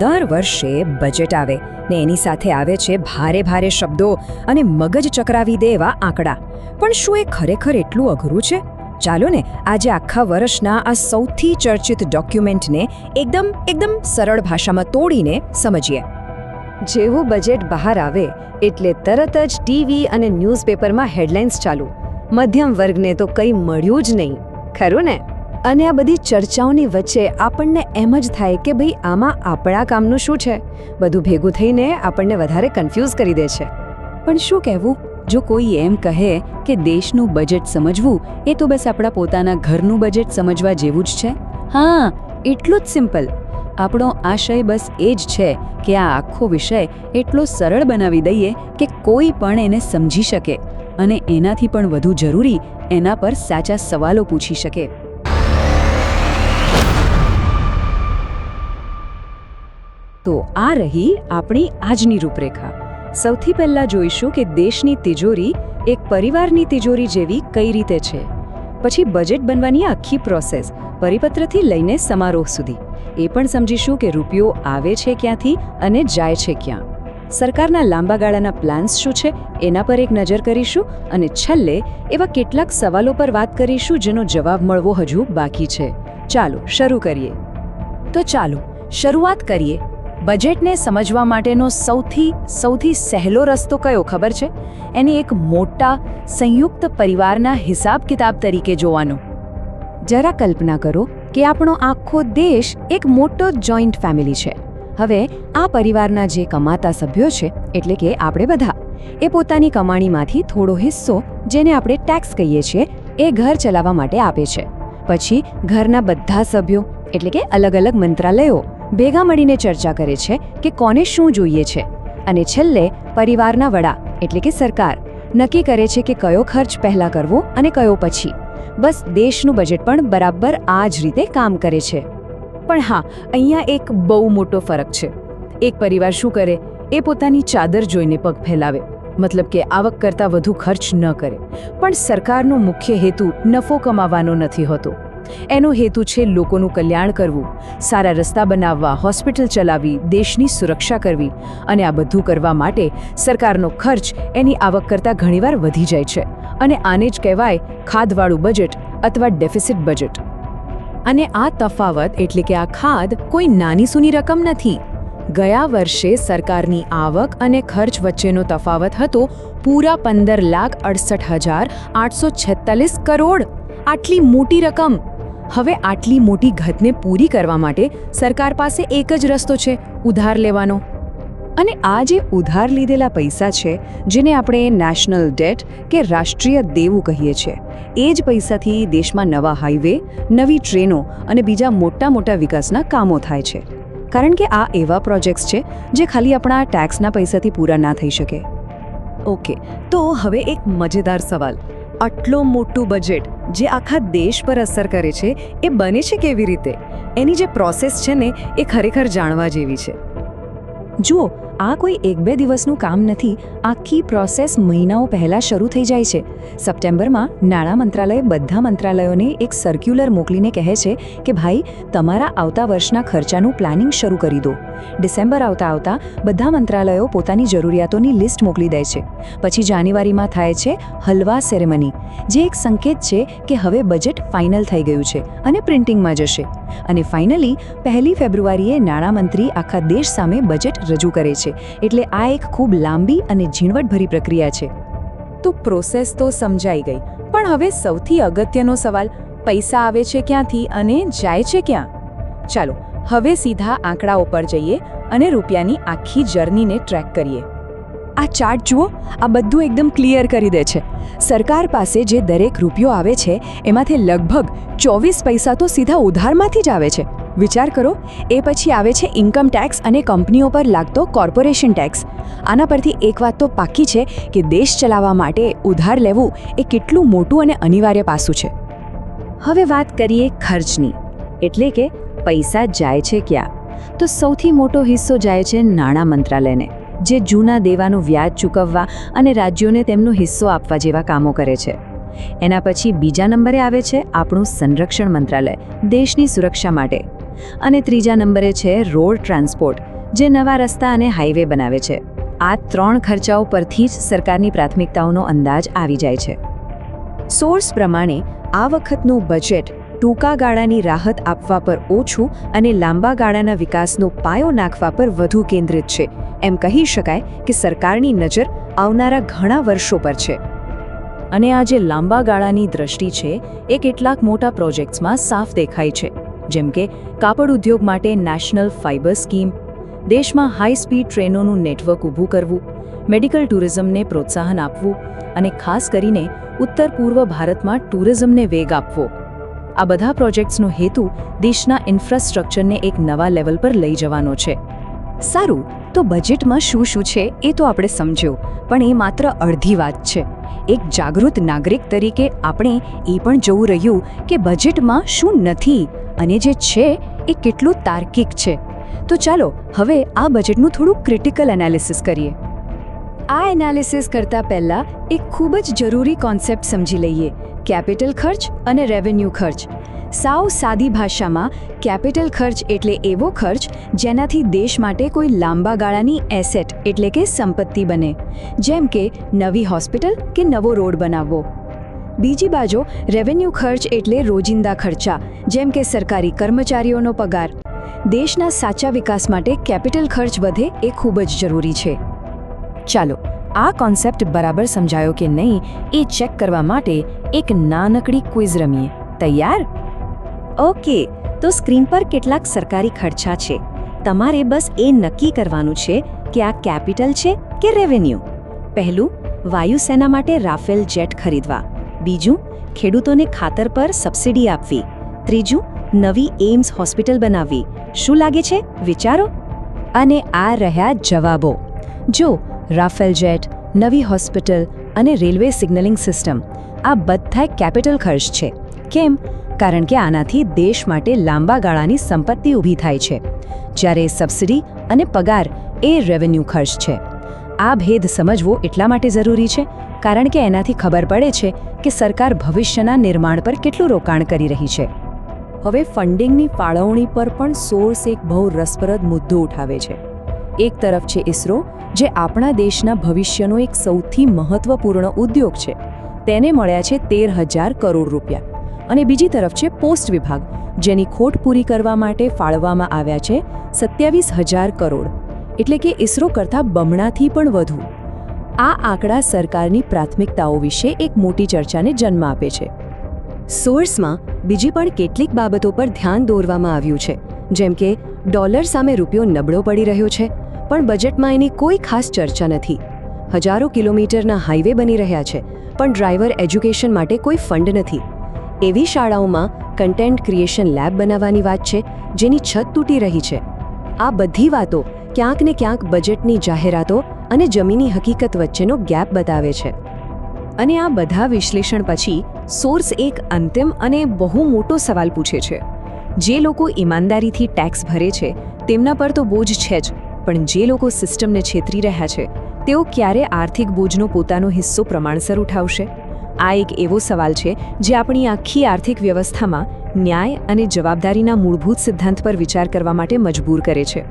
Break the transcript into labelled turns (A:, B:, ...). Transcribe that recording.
A: દર વર્ષે બજેટ આવે ને એની સાથે આવે છે ભારે ભારે શબ્દો અને મગજ ચકરાવી દે એવા આંકડા. પણ શું એ ખરેખર એટલું અઘરું છે? ચાલો ને આજે આખા વર્ષના આ સૌથી ચર્ચિત ડોક્યુમેન્ટને એકદમ સરળ ભાષામાં તોડીને સમજીએ. જેવું બજેટ બહાર આવે એટલે તરત જ ટીવી અને ન્યૂઝપેપરમાં હેડલાઇન્સ ચાલુ. મધ્યમ વર્ગને તો કંઈ મળ્યું જ નહીં, ખરું ને? અને આ બધી ચર્ચાઓની વચ્ચે આપણને એમ જ થાય કે ભાઈ આમાં આપણા કામનું શું છે? બધું ભેગું થઈને આપણને વધારે કન્ફ્યુઝ કરી દે છે. પણ શું કહેવું જો કોઈ એમ કહે કે દેશનું બજેટ સમજવું એ તો બસ આપણા પોતાના ઘરનું બજેટ સમજવા જેવું જ છે? હા, એટલું જ સિમ્પલ. આપણો આશય બસ એ જ છે કે આ આખો વિષય એટલો સરળ બનાવી દઈએ કે કોઈ પણ એને સમજી શકે અને એનાથી પણ વધુ જરૂરી એના પર સાચા સવાલો પૂછી શકે. તો આ રહી આપણી આજની રૂપરેખા. સૌથી પહેલાં જોઈશું કે દેશની તિજોરી એક પરિવારની તિજોરી જેવી કઈ રીતે છે. પછી બજેટ બનવાની આખી પ્રોસેસ, પરિપત્રથી લઈને સમારોહ સુધી. એ પણ સમજીશું કે રૂપિયો આવે છે ક્યાંથી અને જાય છે ક્યાં. સરકારના લાંબા ગાળાના પ્લાન્સ શું છે એના પર એક નજર કરીશું અને છેલ્લે એવા કેટલાક સવાલો પર વાત કરીશું જેનો જવાબ મળવો હજુ બાકી છે. ચાલો શરૂ કરીએ. તો ચાલો શરૂઆત કરીએ. બજેટને સમજવા માટેનો સૌથી સહેલો રસ્તો કયો ખબર છે? એને એક મોટા સંયુક્ત પરિવારના હિસાબ કિતાબ તરીકે જોવાનો. જરા કલ્પના કરો કે આપણો આખો દેશ એક મોટો જોઈન્ટ ફેમિલી છે. હવે આ પરિવારના જે કમાતા સભ્યો છે એટલે કે આપણે બધા, એ પોતાની કમાણીમાંથી થોડો હિસ્સો, જેને આપણે ટેક્સ કહીએ છીએ, એ ઘર ચલાવવા માટે આપે છે. પછી ઘરના બધા સભ્યો એટલે કે અલગ અલગ મંત્રાલયો ભેગા મળીને ચર્ચા કરે છે કે કોને શું જોઈએ છે. અને છેલ્લે પરિવારના વડા એટલે કે સરકાર નક્કી કરે છે કે કયો ખર્ચ પહેલા કરવો અને કયો પછી. બસ દેશનું બજેટ પણ બરાબર આ જ રીતે કામ કરે છે. પણ હા, અહીંયા એક બહુ મોટો ફરક છે. એક પરિવાર શું કરે? એ પોતાની ચાદર જોઈને પગ ફેલાવે, મતલબ કે આવક કરતાં વધુ ખર્ચ ન કરે. પણ સરકારનો મુખ્ય હેતુ નફો કમાવાનો નથી હોતો. એનો હેતુ છે લોકોનું કલ્યાણ કરવું, સારા રસ્તા બનાવવા, હોસ્પિટલ ચલાવવી, દેશની સુરક્ષા કરવી. અને આ બધું કરવા માટે સરકારનો ખર્ચ એની આવક કરતાં ઘણીવાર વધી જાય છે. અને આને જ કહેવાય ખાધવાળું બજેટ અથવા ડેફિસિટ બજેટ. અને આ તફાવત એટલે કે આ ખાધ કોઈ નાની સૂની રકમ નથી. ગયા વર્ષે સરકારની આવક અને ખર્ચ વચ્ચેનો તફાવત હતો પૂરા 15,68,846 કરોડ. આટલી મોટી રકમ. હવે આટલી મોટી ઘટને પૂરી કરવા માટે સરકાર પાસે એક જ રસ્તો છે, ઉધાર લેવાનો. અને આ જે ઉધાર લીધેલા પૈસા છે, જેને આપણે નેશનલ ડેટ કે રાષ્ટ્રીય દેવું કહીએ છીએ, એ જ પૈસાથી દેશમાં નવા હાઈવે, નવી ટ્રેનો અને બીજા મોટા વિકાસના કામો થાય છે. કારણ કે આ એવા પ્રોજેક્ટ્સ છે જે ખાલી આપણા ટેક્સના પૈસાથી પૂરા ના થઈ શકે. ઓકે, તો હવે એક મજેદાર સવાલ. આટલો મોટું બજેટ જે આખા દેશ પર અસર કરે છે, એ બને છે કેવી રીતે? એની જે પ્રોસેસ છે ને, એ ખરેખર જાણવા જેવી છે. જુઓ, આ કોઈ 1-2 દિવસનું કામ નથી. આખી પ્રોસેસ મહિનાઓ પહેલાં શરૂ થઈ જાય છે. સપ્ટેમ્બરમાં નાણાં મંત્રાલય બધા મંત્રાલયોને એક સર્ક્યુલર મોકલીને કહે છે કે ભાઈ, તમારા આવતા વર્ષના ખર્ચાનું પ્લાનિંગ શરૂ કરી દો. ડિસેમ્બર આવતા બધા મંત્રાલયો પોતાની જરૂરિયાતોની લિસ્ટ મોકલી દે છે. પછી જાન્યુઆરીમાં થાય છે હલવા સેરેમની, જે એક સંકેત છે કે હવે બજેટ ફાઇનલ થઈ ગયું છે અને પ્રિન્ટિંગમાં જશે. અને ફાઇનલી 1 ફેબ્રુઆરીએ નાણામંત્રી આખા દેશ સામે બજેટ રજૂ કરે છે. એટલે આ એક ખૂબ લાંબી અને ઝીણવટભરી પ્રક્રિયા છે. તો પ્રોસેસ તો સમજાઈ ગઈ, પણ હવે સૌથી અગત્યનો સવાલ, પૈસા આવે છે ક્યાંથી અને જાય છે ક્યાં? ચાલો હવે સીધા આંકડાઓ પર જઈએ અને રૂપિયાની આખી જર્નીને ટ્રેક કરીએ. આ ચાર્ટ જુઓ, આ બધું એકદમ ક્લિયર કરી દે છે. સરકાર પાસે જે દરેક રૂપિયો આવે છે એમાંથી લગભગ 24 પૈસા તો સીધા ઉધારમાંથી જ આવે છે. વિચાર કરો, એ પછી આવે છે ઇન્કમ ટેક્સ અને કંપનીઓ પર લાગતો કોર્પોરેશન ટેક્સ. આના પરથી એક વાત તો પાક્કી છે કે દેશ ચલાવવા માટે ઉધાર લેવું એ કેટલું મોટું અને અનિવાર્ય પાસું છે. હવે વાત કરીએ ખર્ચની, એટલે કે પૈસા જાય છે ક્યાં? તો સૌથી મોટો હિસ્સો જાય છે નાણાં મંત્રાલયને, જે જૂના દેવાનું વ્યાજ ચૂકવવા અને રાજ્યોને તેમનો હિસ્સો આપવા જેવા કામો કરે છે. એના પછી બીજા નંબરે આવે છે આપણું સંરક્ષણ મંત્રાલય, દેશની સુરક્ષા માટે. અને ત્રીજા નંબરે છે રોડ ટ્રાન્સપોર્ટ, જે નવા રસ્તા અને હાઈવે બનાવે છે. આ 3 ખર્ચાઓ પરથી જ સરકારની પ્રાથમિકતાઓનો અંદાજ આવી જાય છે. સોર્સ પ્રમાણે આ વખતનું બજેટ ટૂંકા ગાળાની રાહત આપવા પર ઓછું અને લાંબા ગાળાના વિકાસનો પાયો નાખવા પર વધુ કેન્દ્રિત છે. એમ કહી શકાય કે સરકારની નજર આવનારા ઘણા વર્ષો પર છે. અને આ જે લાંબા ગાળાની દ્રષ્ટિ છે એ કેટલાક મોટા પ્રોજેક્ટ્સમાં સાફ દેખાય છે, જેમ કે કાપડ ઉદ્યોગ માટે નેશનલ ફાઇબર સ્કીમ, દેશમાં હાઈ સ્પીડ ટ્રેનોનું નેટવર્ક ઊભું કરવું, મેડિકલ ટુરિઝમને પ્રોત્સાહન આપવું અને ખાસ કરીને ઉત્તર પૂર્વ ભારતમાં ટુરિઝમને વેગ આપવો. આ બધા પ્રોજેક્ટ્સનો હેતુ દેશના ઇન્ફ્રાસ્ટ્રક્ચરને એક નવા લેવલ પર લઈ જવાનો છે. સારું, તો બજેટમાં શું શું છે એ તો આપણે સમજ્યો, પણ એ માત્ર અડધી વાત છે. એક જાગૃત નાગરિક તરીકે આપણે એ પણ જોવું રહ્યું કે બજેટમાં શું નથી અને જે છે એ કેટલું તાર્કિક છે. તો ચાલો હવે આ બજેટનું થોડું ક્રિટિકલ એનાલિસિસ કરીએ. આ એનાલિસિસ કરતાં પહેલાં એક ખૂબ જ જરૂરી કોન્સેપ્ટ સમજી લઈએ: કેપિટલ ખર્ચ અને રેવન્યુ ખર્ચ. સાવ સાદી ભાષામાં કેપિટલ ખર્ચ એટલે એવો ખર્ચ જેનાથી દેશ માટે કોઈ લાંબા ગાળાની એસેટ એટલે કે સંપત્તિ બને, જેમ કે નવી હોસ્પિટલ કે નવો રોડ બનાવવો. બીજી બાજુ રેવન્યુ ખર્ચ એટલે રોજિંદા ખર્ચા, જેમ કે સરકારી કર્મચારીઓનો પગાર. દેશના સાચા વિકાસ માટે કેપિટલ ખર્ચ વધે એ ખૂબ જ જરૂરી છે. ચાલો આ કોન્સેપ્ટ બરાબર સમજાયો કે નહીં એ ચેક કરવા માટે એક નાનકડી ક્વિઝ રમીએ. તૈયાર? ઓકે, તો સ્ક્રીન પર કેટલાક સરકારી ખર્ચા છે. તમારે બસ એ નક્કી કરવાનું છે કે આ કેપિટલ છે કે રેવન્યુ. પહેલું, વાયુસેના માટે રાફેલ જેટ ખરીદવા. બીજું, ખેડૂતોને ખાતર પર સબસિડી આપવી. ત્રીજું, નવી એમ્સ હોસ્પિટલ બનાવવી. શું લાગે છે? વિચારો. અને આ રહ્યા જવાબો. જો રાફેલ જેટ, નવી હોસ્પિટલ અને રેલવે સિગ્નલિંગ સિસ્ટમ આ બધા કેપિટલ ખર્ચ છે. કેમ? કારણ કે આનાથી દેશ માટે લાંબા ગાળાની સંપત્તિ ઊભી થાય છે, જ્યારે સબસિડી અને પગાર એ રેવન્યુ ખર્ચ છે. આ ભેદ સમજવો એટલા માટે જરૂરી છે કારણ કે એનાથી ખબર પડે છે કે સરકાર ભવિષ્યના નિર્માણ પર કેટલું રોકાણ કરી રહી છે. હવે ફંડિંગની ફાળવણી પર પણ સોર્સ એક બહુ રસપ્રદ મુદ્દો ઉઠાવે છે. એક તરફ છે ઇસરો, જે આપણા દેશના ભવિષ્યનો એક સૌથી મહત્વપૂર્ણ ઉદ્યોગ છે. તેને મળ્યા છે 13,000 કરોડ રૂપિયા. અને બીજી તરફ છે પોસ્ટ વિભાગ, જેની ખોટ પૂરી કરવા માટે ફાળવવામાં આવ્યા છે 27,000 કરોડ, એટલે કે ઇસરો કરતાં બમણાથી પણ વધુ. આ આંકડા સરકારની પ્રાથમિકતાઓ વિશે એક મોટી ચર્ચાને જન્મ આપે છે. સોર્સમાં બીજી પણ કેટલીક બાબતો પર ધ્યાન દોરવામાં આવ્યું છે, જેમ કે ડોલર સામે રૂપિયો નબળો પડી રહ્યો છે, પણ બજેટમાં એની કોઈ ખાસ ચર્ચા નથી. હજારો કિલોમીટરના હાઈવે બની રહ્યા છે, પણ ડ્રાઈવર એજ્યુકેશન માટે કોઈ ફંડ નથી. એવી શાળાઓમાં કન્ટેન્ટ ક્રિએશન લેબ બનાવવાની વાત છે, જેની છત તૂટી રહી છે. આ બધી વાતો ક્યાંક ને ક્યાંક બજેટની જાહેરાતો અને જમીની હકીકત વચ્ચેનો ગેપ બતાવે છે. અને આ બધા વિશ્લેષણ પછી સોર્સ એક અંતિમ અને બહુ મોટો સવાલ પૂછે છે. જે લોકો ઈમાનદારીથી ટેક્સ ભરે છે તેમના પર તો બોજ છે જ, પણ જે લોકો સિસ્ટમને છેતરી રહ્યા છે તેઓ ક્યારે આર્થિક બોજનો પોતાનો હિસ્સો પ્રમાણસર ઉઠાવશે? આ એક એવો સવાલ છે જે આપણી આખી આર્થિક વ્યવસ્થામાં ન્યાય અને જવાબદારીના મૂળભૂત સિદ્ધાંત પર વિચાર કરવા માટે મજબૂર કરે છે.